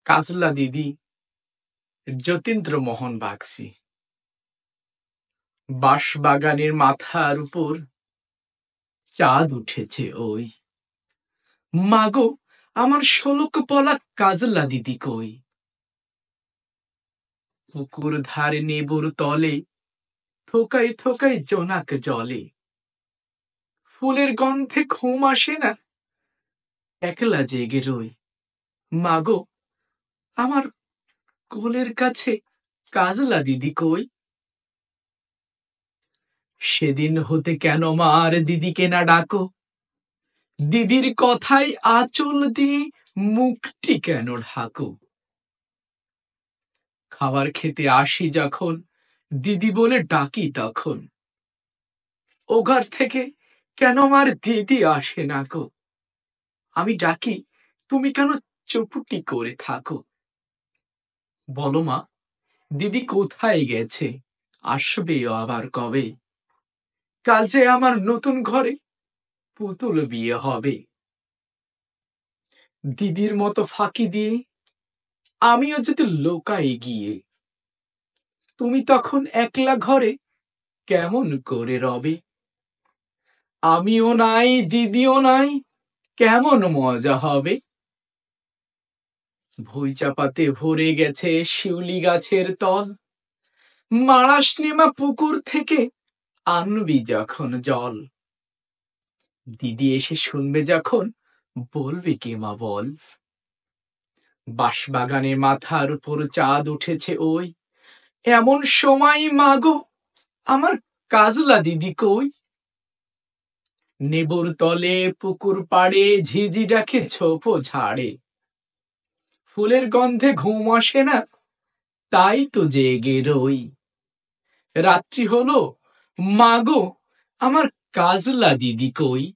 কাজলা দিদি, যতীন্দ্রমোহন বাগচি। বাঁশবাগানের মাথার উপর চাঁদ উঠেছে ওই। মাগো, আমার শোলক পলা কাজলা দিদি কই? পুকুর ধারে নেবুর তলে থোকায় থোকায় জোনাক জলে। ফুলের গন্ধে ঘুম আসে না, একলা জেগে রই। মাগো, আমার কোলের কাছে কাজলা দিদি কই? সেদিন হতে কেন মা আর দিদিকে না ডাকো? দিদির কথায় আঁচল দিয়ে মুখটি কেন ঢাকো? খাবার খেতে আসি যখন দিদি বলে ডাকি তখন, ও ঘর থেকে কেন আমার দিদি আসে না গো? আমি ডাকি, তুমি কেন চুপটি করে থাকো? বলো মা, দিদি কোথায় গেছে? আসবে আবার কবে? কাল যে আমার নতুন ঘরে পুতুল বিয়ে হবে। দিদির মতো ফাঁকি দিয়ে আমিও যদি লোকাই গিয়ে, তুমি তখন একলা ঘরে কেমন করে রবে? আমিও নাই, দিদিও নাই, কেমন মজা হবে? ভুই চাপাতে ভরে গেছে শিউলি গাছের তল, মারাস নেমা পুকুর থেকে আনবি যখন জল। দিদি এসে শুনবে যখন, বলবে কে মা বল? বাঁশবাগানের মাথার উপর চাঁদ উঠেছে ওই, এমন সময় মাগো, আমার কাজলা দিদি কই? নেবুর তলে পুকুর পাড়ে ঝিঝি ডাকে ছোপো ঝাড়ে। ফুলের গন্ধে ঘুম আসে না, তাই তো জেগে রই। রাত্রি হলো, মাগো, আমার কাজলা দিদি কই?